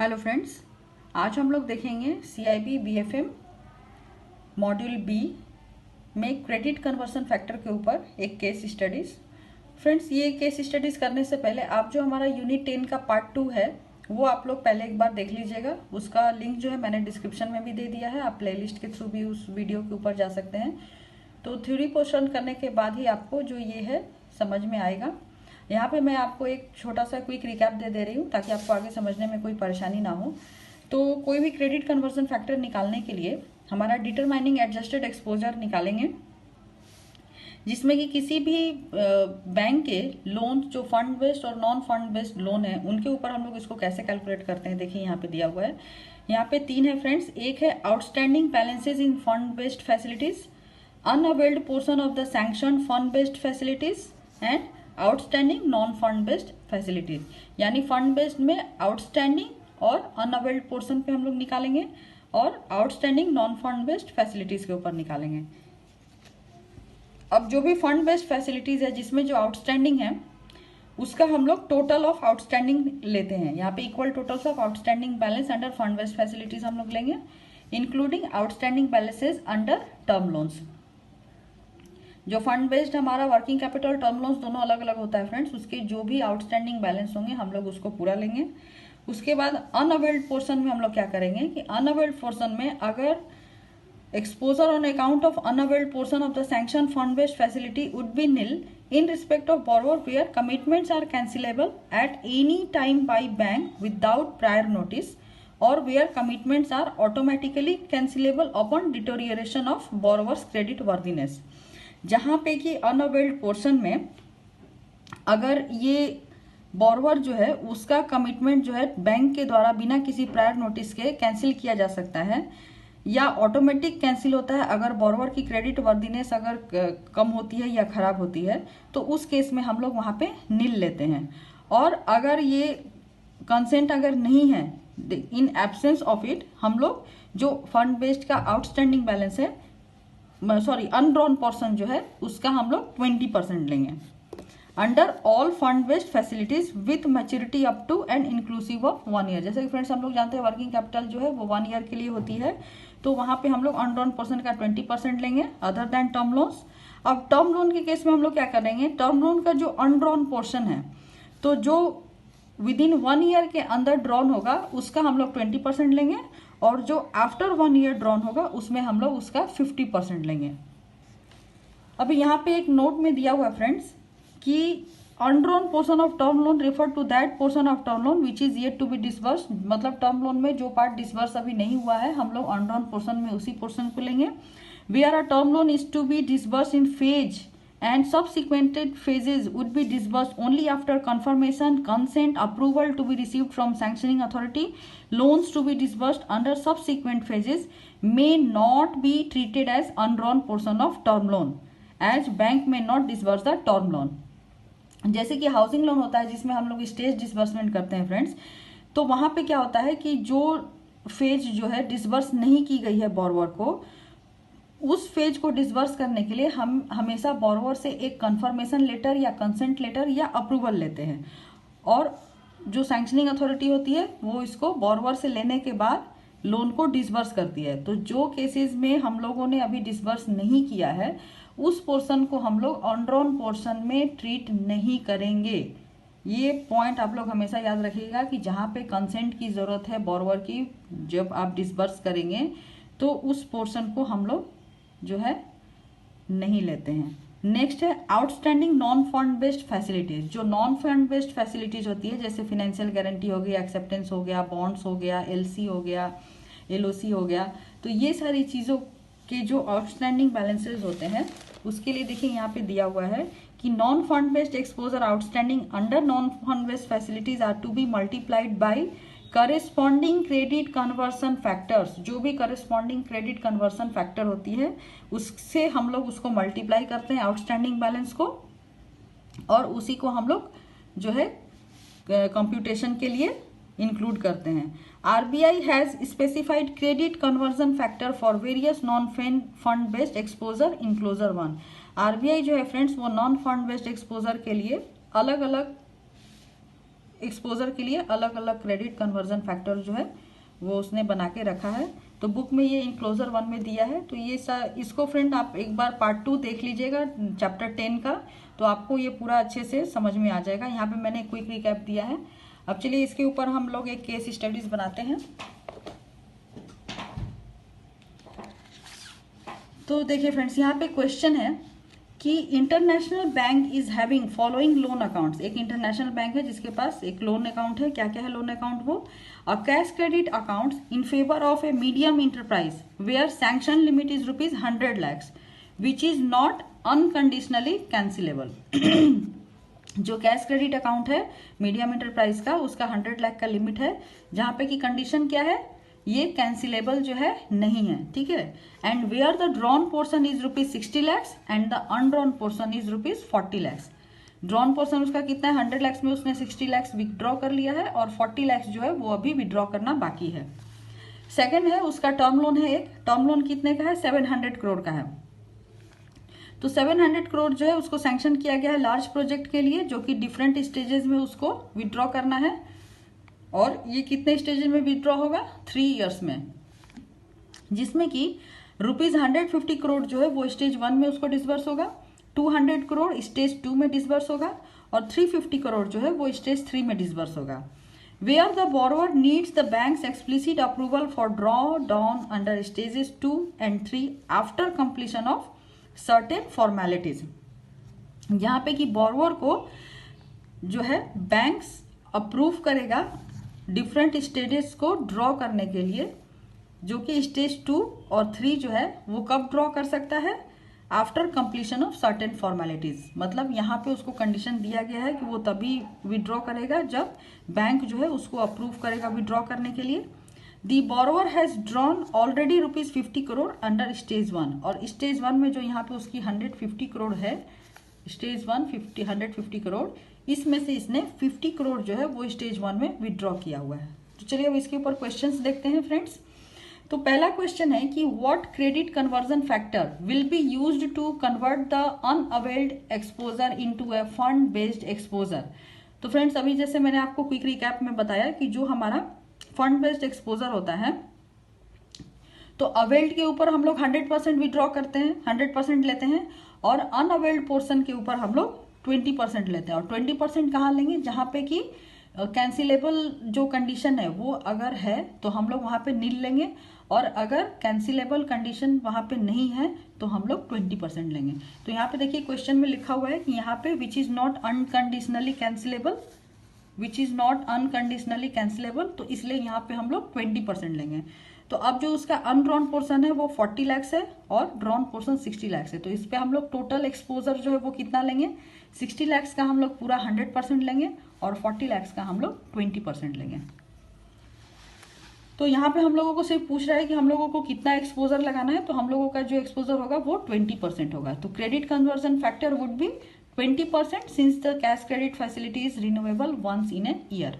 Hello friends, आज हम लोग देखेंगे CIB BFM मॉड्यूल बी में क्रेडिट कन्वर्सन फैक्टर के ऊपर एक केस स्टडीज़। फ्रेंड्स, ये केस स्टडीज़ करने से पहले आप जो हमारा यूनिट 10 का पार्ट 2 है वो आप लोग पहले एक बार देख लीजिएगा। उसका लिंक जो है मैंने डिस्क्रिप्शन में भी दे दिया है, आप प्लेलिस्ट के थ्रू भी उस वीडियो के ऊपर जा सकते हैं। तो थ्योरी पोर्शन करने के बाद ही आपको जो ये है समझ में आएगा। यहाँ पे मैं आपको एक छोटा सा क्विक रिकैप दे रही हूँ ताकि आपको आगे समझने में कोई परेशानी ना हो। तो कोई भी क्रेडिट कन्वर्जन फैक्टर निकालने के लिए हमारा डिटरमाइनिंग एडजस्टेड एक्सपोजर निकालेंगे, जिसमें कि किसी भी बैंक के लोन जो फंड बेस्ड और नॉन फंड बेस्ड लोन है उनके ऊपर हम लोग इसको कैसे कैलकुलेट करते हैं। देखिए यहाँ पे दिया हुआ है, यहाँ पे 3 है फ्रेंड्स। एक है outstanding balances in fund based facilities, unavailed portion of the sanction fund based facilities and outstanding non fund based facilities. यानी फंड बेस्ड में आउटस्टैंडिंग और अनअवेल्ड पोर्शन पे हम लोग निकालेंगे और outstanding non fund based facilities के ऊपर निकालेंगे। अब जो भी फंड बेस्ड फैसिलिटीज है जिसमें जो आउटस्टैंडिंग है उसका हम लोग टोटल ऑफ आउटस्टैंडिंग लेते हैं। यहाँ पे equal totals of outstanding balance under fund based facilities हम लोग लेंगे, including outstanding balances under term loans. जो फंड बेस्ड हमारा वर्किंग कैपिटल टर्म लोन्स दोनों अलग अलग होता है फ्रेंड्स, उसके जो भी आउटस्टैंडिंग बैलेंस होंगे हम लोग उसको पूरा लेंगे। उसके बाद अनअवेल्ड पोर्शन में हम लोग क्या करेंगे कि अनअवेल्ड पोर्शन में अगर exposure on account of unavailed portion of the sanctioned fund based facility would be nil in respect of borrower where commitments are cancelable at any time by bank without prior notice or where commitments are automatically cancelable upon deterioration of borrower's credit worthiness। जहाँ पे कि unavailed portion में अगर ये borrower जो है उसका commitment जो है बैंक के द्वारा बिना किसी प्रायर नोटिस के कैंसिल किया जा सकता है या ऑटोमेटिक कैंसिल होता है अगर बोरोवर की क्रेडिट वर्दीनेस अगर कम होती है या खराब होती है, तो उस केस में हम लोग वहाँ पे नील लेते हैं। और अगर ये कंसेंट अगर नहीं है, इन एब्सेंस ऑफ इट, हम लोग जो फंड बेस्ड का आउटस्टैंडिंग बैलेंस है, सॉरी अनड्रॉन पोर्शन जो है उसका हम लोग 20% लेंगे under all fund based facilities with maturity up to and inclusive of 1 year. जैसे कि फ्रेंड्स हम लोग जानते हैं वर्किंग कैपिटल जो है वो 1 ईयर के लिए होती है, तो वहाँ पे हम लोग अनड्रॉन पोर्शन का 20% लेंगे अदर देन टर्म लोन्स। अब टर्म लोन के केस में हम लोग क्या करेंगे, टर्म लोन का जो अनड्रॉन पोर्शन है तो जो विद इन 1 ईयर के अंदर ड्रॉन होगा उसका हम लोग 20% लेंगे और जो आफ्टर 1 ईयर ड्रॉन होगा उसमें हम लोग उसका 50% लेंगे। अभी यहाँ पे एक नोट में दिया हुआ है फ्रेंड्स कि undrawn portion of term loan refer to that portion of term loan which is yet to be disburse. मतलब टर्म लोन में जो पार्ट डिसबर्स अभी नहीं हुआ है हम लोग अनड्रॉन पोर्शन में उसी पोर्शन को लेंगे। Where a term loan is to be disburse in phase and subsequent phases would be disbursed only after confirmation, consent, approval to be received from sanctioning authority. Loans to be disbursed under subsequent phases may not be treated as undrawn portion of term loan, as bank may not disburse the term loan। जैसे कि housing loan होता है जिसमें हम लोग stage disbursement करते हैं friends, तो वहाँ पे क्या होता है कि जो फेज जो है डिसबर्स नहीं की गई है बोरोवर को, उस फेज को डिसबर्स करने के लिए हम हमेशा बोरोवर से एक कंफर्मेशन लेटर या कंसेंट लेटर या अप्रूवल लेते हैं और जो सैंक्शनिंग अथॉरिटी होती है वो इसको बोरोवर से लेने के बाद लोन को डिसबर्स करती है। तो जो केसेस में हम लोगों ने अभी डिसबर्स नहीं किया है उस पोर्शन को हम लोग अनड्रॉन पोर्शन में ट्रीट नहीं करेंगे। ये पॉइंट आप लोग हमेशा याद रखिएगा कि जहाँ पे कंसेंट की ज़रूरत है बोरोवर की, जब आप डिसबर्स करेंगे तो उस पोर्शन को हम लोग जो है नहीं लेते हैं। नेक्स्ट है outstanding non fund based facilities. जो नॉन फंड बेस्ड फैसिलिटीज होती है जैसे फाइनेंशियल गारंटी हो गया, एक्सेप्टेंस हो गया, बॉन्ड्स हो गया, एलसी हो गया, एलओसी हो गया, तो ये सारी चीज़ों के जो आउटस्टैंडिंग बैलेंसेज होते हैं उसके लिए देखिए यहाँ पे दिया हुआ है कि non fund based exposure outstanding under non fund based facilities are to be multiplied by corresponding credit conversion factors. जो भी करेस्पॉन्डिंग क्रेडिट कन्वर्सन फैक्टर होती है उससे हम लोग उसको मल्टीप्लाई करते हैं आउटस्टैंडिंग बैलेंस को और उसी को हम लोग जो है कंप्यूटेशन के लिए इंक्लूड करते हैं। RBI has specified credit conversion factor for various non fund based exposure enclosure 1। RBI जो है फ्रेंड्स वो नॉन फंड बेस्ड एक्सपोजर के लिए अलग अलग एक्सपोजर के लिए अलग अलग क्रेडिट कन्वर्जन फैक्टर जो है वो उसने बना के रखा है। तो बुक में ये इनक्लोजर 1 में दिया है। तो ये इसको फ्रेंड आप एक बार पार्ट 2 देख लीजिएगा चैप्टर 10 का, तो आपको ये पूरा अच्छे से समझ में आ जाएगा। यहाँ पे मैंने क्विक रिकैप दिया है। अब चलिए इसके ऊपर हम लोग एक केस स्टडीज बनाते हैं। तो देखिए फ्रेंड्स, यहाँ पे क्वेश्चन है कि international bank is having following loan accounts. एक इंटरनेशनल बैंक है जिसके पास एक लोन अकाउंट है। क्या क्या है लोन अकाउंट? वो a cash credit accounts in favour of a medium enterprise where sanction limit is ₹100 lakhs which is not unconditionally cancellable. जो कैश क्रेडिट अकाउंट है मीडियम इंटरप्राइज का, उसका 100 लाख का लिमिट है, जहां पे की कंडीशन क्या है, ये कैंसिलेबल जो है नहीं है, ठीक है। And where the drawn portion is ₹60 lakhs and the undrawn portion is ₹40 lakhs। Drawn portion उसका कितना है, 100 lakhs में उसने 60 lakhs विड्रॉ कर लिया है और 40 lakhs जो है वो अभी विड्रॉ करना बाकी है। सेकेंड है उसका टर्म लोन है। एक टर्म लोन कितने का है, 700 करोड़ का है। तो 700 करोड़ जो है उसको सैंक्शन किया गया है लार्ज प्रोजेक्ट के लिए, जो कि डिफरेंट स्टेजेस में उसको विड्रॉ करना है। और ये कितने स्टेज में विड्रॉ होगा, 3 years में, जिसमें कि ₹150 करोड़ जो है वो स्टेज 1 में उसको डिसबर्स होगा, 200 करोड़ स्टेज 2 में डिसबर्स होगा और 350 करोड़ जो है वो स्टेज 3 में डिसबर्स होगा। Where the borrower needs the banks explicit approval for draw down under stages 2 and 3 after completion of certain formalities. यहाँ पे कि बोरोवर को जो है बैंक्स अप्रूव करेगा डिफरेंट स्टेजेस को ड्रॉ करने के लिए, जो कि स्टेज 2 और 3 जो है वो कब ड्रॉ कर सकता है, after completion of certain formalities. मतलब यहाँ पे उसको कंडीशन दिया गया है कि वो तभी विड्रॉ करेगा जब बैंक जो है उसको अप्रूव करेगा विड्रॉ करने के लिए। The borrower has drawn already ₹50 crore under stage 1। और स्टेज 1 में जो यहाँ पे उसकी 150 करोड़ है, स्टेज 150 करोड़, इसमें से इसने 50 करोड़ जो है वो स्टेज 1 में विड्रॉ किया हुआ है। तो चलिए अब इसके ऊपर क्वेश्चंस देखते हैं फ्रेंड्स। तो पहला क्वेश्चन है कि what credit conversion factor will be used to convert the unavailed exposure into a fund based exposure. तो फ्रेंड्स, अभी जैसे मैंने आपको क्विक रिकैप में बताया कि जो हमारा फंड बेस्ड एक्सपोजर होता है, तो अवेल्ड के ऊपर हम लोग 100% विड्रॉ करते हैं, 100% लेते हैं, और अनअवेल्ड पोर्शन के ऊपर हम लोग 20% लेते हैं। और 20% कहाँ लेंगे, जहाँ पे कि कैंसिलेबल जो कंडीशन है वो अगर है तो हम लोग वहाँ पे नील लेंगे, और अगर कैंसिलेबल कंडीशन वहाँ पे नहीं है तो हम लोग 20% लेंगे। तो यहाँ पे देखिए क्वेश्चन में लिखा हुआ है कि यहाँ पे विच is not unconditionally cancellable, which is not unconditionally cancellable, तो इसलिए यहाँ पे हम लोग 20% लेंगे। तो अब जो उसका अनड्रॉन पोर्शन है वो 40 lakhs है और ड्रॉन पोर्शन 60 lakhs है। तो इस पे हम लोग टोटल एक्सपोजर जो है वो कितना लेंगे, 60 lakhs का हम लोग पूरा 100% लेंगे और 40 lakhs का हम लोग 20% लेंगे। तो यहाँ पे हम लोगों को सिर्फ पूछ रहा है कि हम लोगों को कितना एक्सपोजर लगाना है, तो हम लोगों का जो एक्सपोजर होगा वो 20% होगा। तो credit conversion factor would be 20% since the cash credit facility is renewable once in a year.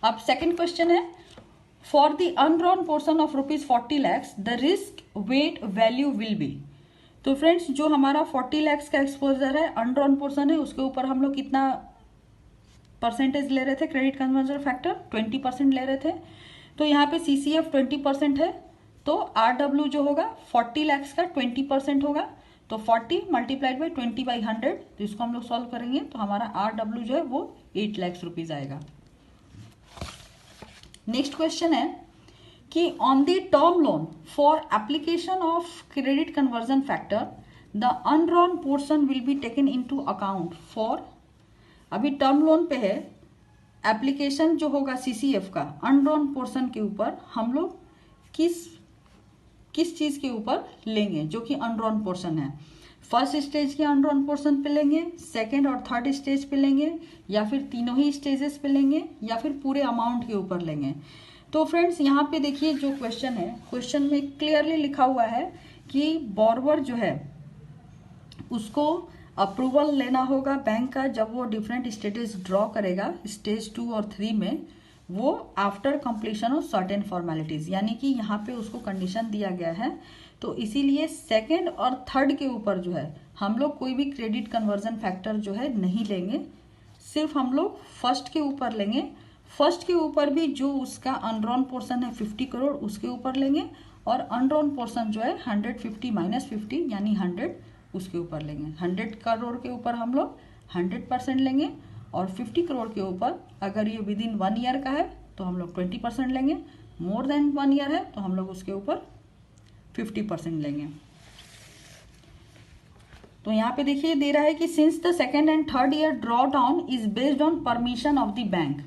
अब सेकेंड क्वेश्चन है, for the undrawn portion of ₹40 lakhs the risk weight value will be. तो friends, जो हमारा 40 lakhs का exposure है, अनड्रॉन portion है, उसके ऊपर हम लोग कितना परसेंटेज ले रहे थे, क्रेडिट कन्वर्जन फैक्टर 20% ले रहे थे। तो यहाँ पे CCF 20% है, तो RW जो होगा 40 lakhs का 20% होगा, तो 40 मल्टीप्लाइड बाई 20/100। तो इसको हम लोग सॉल्व करेंगे तो हमारा RW जो है वो 8 lakhs रुपीज आएगा। नेक्स्ट क्वेश्चन है कि on the term loan for application of credit conversion factor the undrawn portion will be taken into account for. अभी टर्म लोन पे है, एप्लीकेशन जो होगा CCF का अनड्रॉन पोर्शन के ऊपर हम लोग किस चीज के ऊपर लेंगे, जो कि अनड्रॉन पोर्शन है। फर्स्ट स्टेज के अनड्रॉन पोर्शन पे लेंगे, सेकेंड और थर्ड स्टेज पे लेंगे, या फिर तीनों ही स्टेजेस पे लेंगे, या फिर पूरे अमाउंट के ऊपर लेंगे। तो फ्रेंड्स, यहाँ पे देखिए जो क्वेश्चन है, क्वेश्चन में क्लियरली लिखा हुआ है कि बोरोवर जो है उसको अप्रूवल लेना होगा बैंक का जब वो डिफरेंट स्टेजेस ड्रॉ करेगा स्टेज 2 और 3 में, वो after completion of certain formalities, यानी कि यहाँ पे उसको कंडीशन दिया गया है। तो इसीलिए सेकेंड और थर्ड के ऊपर जो है हम लोग कोई भी क्रेडिट कन्वर्जन फैक्टर जो है नहीं लेंगे, सिर्फ हम लोग फर्स्ट के ऊपर लेंगे। फर्स्ट के ऊपर भी जो उसका अनड्रॉन पोर्शन है 50 करोड़ उसके ऊपर लेंगे, और अनड्रॉन पोर्शन जो है 150 माइनस 50 यानी 100 उसके ऊपर लेंगे। 100 करोड़ के ऊपर हम लोग 100% लेंगे, और 50 करोड़ के ऊपर अगर ये विद इन 1 ईयर का है तो हम लोग 20% लेंगे, मोर देन 1 ईयर है तो हम लोग उसके ऊपर 50% लेंगे। तो यहाँ पे देखिए दे रहा है कि since the second and third year draw down is based on permission of the bank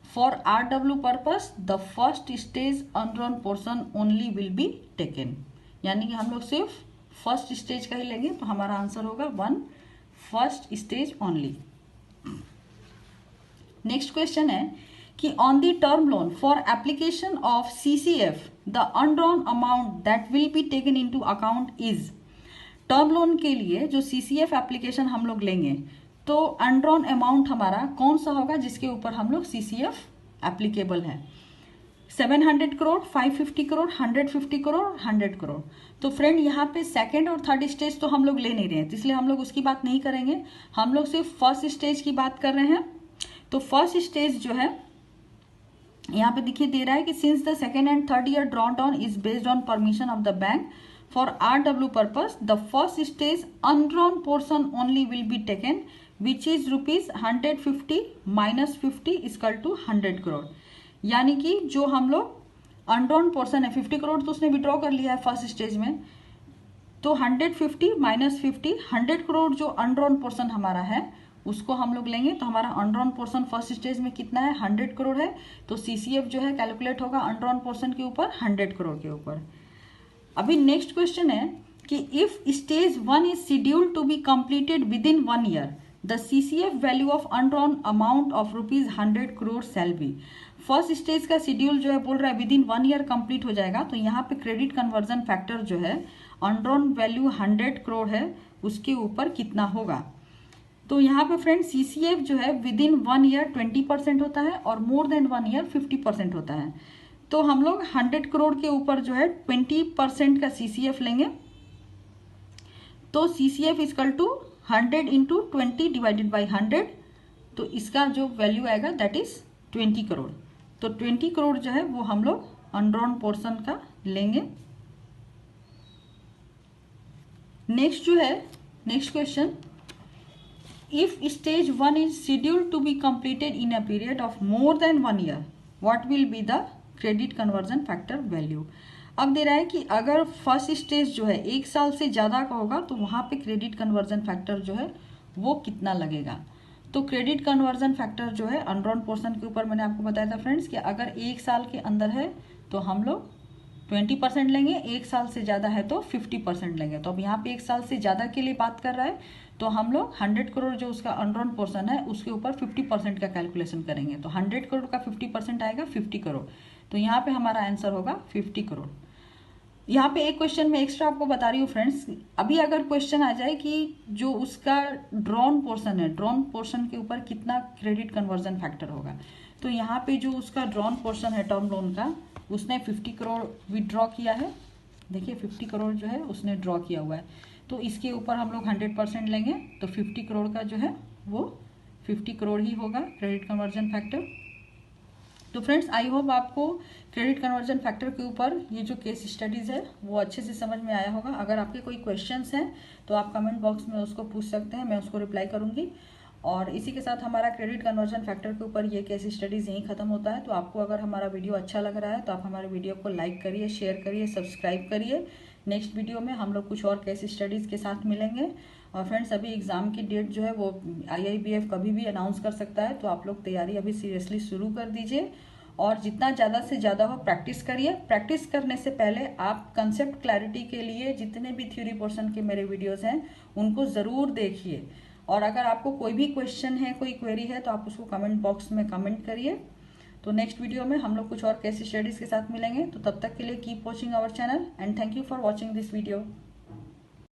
for RW purpose the first stage undrawn portion only will be taken, यानी कि हम लोग सिर्फ फर्स्ट स्टेज का ही लेंगे, तो हमारा आंसर होगा 1 first stage only. Next question है कि on the term loan for application of CCF the undrawn amount that will be taken into account is. Term loan के लिए जो CCF एप्लीकेशन हम लोग लेंगे तो अनड्रॉन अमाउंट हमारा कौन सा होगा जिसके ऊपर हम लोग CCF एप्लीकेबल है। 700 करोड़, 550 करोड़, 150 करोड़, 100 करोड़। तो फ्रेंड यहाँ पे सेकेंड और थर्ड स्टेज तो हम लोग ले नहीं रहे हैं, इसलिए हम लोग उसकी बात नहीं करेंगे, हम लोग सिर्फ फर्स्ट स्टेज की बात कर रहे हैं। तो फर्स्ट स्टेज जो है यहाँ पे देखिए दे रहा है कि since the second and third year draw down is based on permission of the bank for RW purpose the first stage undrawn portion only will be taken which is ₹150 minus 50 equal to 100 crore. यानी कि जो हम लोग अनड्रॉन portion है 50 करोड़ तो उसने withdraw कर लिया है फर्स्ट स्टेज में, तो 150 माइनस 50 100 करोड़ जो अनड्रॉन पोर्शन हमारा है उसको हम लोग लेंगे। तो हमारा अनड्रॉन पोर्शन फर्स्ट स्टेज में कितना है 100 करोड़ है, तो CCF जो है कैलकुलेट होगा अनड्रॉन पोर्शन के ऊपर 100 करोड़ के ऊपर। अभी नेक्स्ट क्वेश्चन है कि if stage 1 is scheduled to be completed within 1 year the CCF value of undrawn amount of ₹100 crore shall be. First stage का शेड्यूल जो है बोल रहा है विद इन 1 ईयर कंप्लीट हो जाएगा, तो यहाँ पे क्रेडिट कन्वर्जन फैक्टर जो है अनड्रॉन वैल्यू 100 करोड़ है उसके ऊपर कितना होगा। तो यहाँ पे फ्रेंड CCF जो है विद इन 1 ईयर 20% होता है और मोर देन 1 ईयर 50% होता है। तो हम लोग 100 करोड़ के ऊपर जो है 20% का CCF लेंगे, तो CCF equal to 100 into 20 divided by 100, तो इसका जो वैल्यू आएगा दैट इज 20 करोड़। तो 20 करोड़ जो है वो हम लोग अनड्रॉन पोर्शन का लेंगे। नेक्स्ट जो है next question, if stage 1 is scheduled to be completed in a period of more than 1 year what will be the credit conversion factor value. अब दे रहा है कि अगर फर्स्ट स्टेज जो है 1 साल से ज़्यादा का होगा तो वहाँ पे क्रेडिट कन्वर्जन फैक्टर जो है वो कितना लगेगा। तो क्रेडिट कन्वर्जन फैक्टर जो है अनड्रॉन पोर्शन के ऊपर मैंने आपको बताया था फ्रेंड्स कि अगर 1 साल के अंदर है तो हम लोग 20% लेंगे, 1 साल से ज़्यादा है तो 50% लेंगे। तो अब यहाँ पे 1 साल से ज़्यादा के लिए बात कर रहा है तो हम लोग 100 करोड़ जो उसका अनड्रॉन पोर्शन है उसके ऊपर 50% का कैलकुलेशन करेंगे। तो 100 करोड़ का 50% आएगा 50 करोड़, तो यहाँ पे हमारा आंसर होगा 50 करोड़। यहाँ पे एक क्वेश्चन में एक्स्ट्रा आपको बता रही हूँ फ्रेंड्स, अभी अगर क्वेश्चन आ जाए कि जो उसका ड्रॉन पोर्शन है ड्रॉन पोर्शन के ऊपर कितना क्रेडिट कन्वर्जन फैक्टर होगा, तो यहाँ पे जो उसका ड्रॉन पोर्शन है टर्म लोन का उसने 50 करोड़ विड्रॉ किया है। देखिए 50 करोड़ जो है उसने ड्रॉ किया हुआ है, तो इसके ऊपर हम लोग 100% लेंगे, तो 50 करोड़ का जो है वो 50 करोड़ ही होगा क्रेडिट कन्वर्जन फैक्टर। तो फ्रेंड्स आई होप आपको क्रेडिट कन्वर्जन फैक्टर के ऊपर ये जो केस स्टडीज़ है वो अच्छे से समझ में आया होगा। अगर आपके कोई क्वेश्चंस हैं तो आप कमेंट बॉक्स में उसको पूछ सकते हैं, मैं उसको रिप्लाई करूंगी। और इसी के साथ हमारा क्रेडिट कन्वर्जन फैक्टर के ऊपर ये केस स्टडीज़ यहीं खत्म होता है। तो आपको अगर हमारा वीडियो अच्छा लग रहा है तो आप हमारे वीडियो को लाइक करिए, शेयर करिए, सब्सक्राइब करिए। नेक्स्ट वीडियो में हम लोग कुछ और केस स्टडीज़ के साथ मिलेंगे। और फ्रेंड्स अभी एग्ज़ाम की डेट जो है वो IIBF कभी भी अनाउंस कर सकता है, तो आप लोग तैयारी अभी सीरियसली शुरू कर दीजिए और जितना ज़्यादा से ज़्यादा हो प्रैक्टिस करिए। प्रैक्टिस करने से पहले आप कंसेप्ट क्लैरिटी के लिए जितने भी थ्योरी पोर्शन के मेरे वीडियोस हैं उनको ज़रूर देखिए। और अगर आपको कोई भी क्वेश्चन है, कोई क्वेरी है तो आप उसको कमेंट बॉक्स में कमेंट करिए। तो नेक्स्ट वीडियो में हम लोग कुछ और केस स्टडीज़ के साथ मिलेंगे। तो तब तक के लिए keep watching our channel and thank you for watching this video.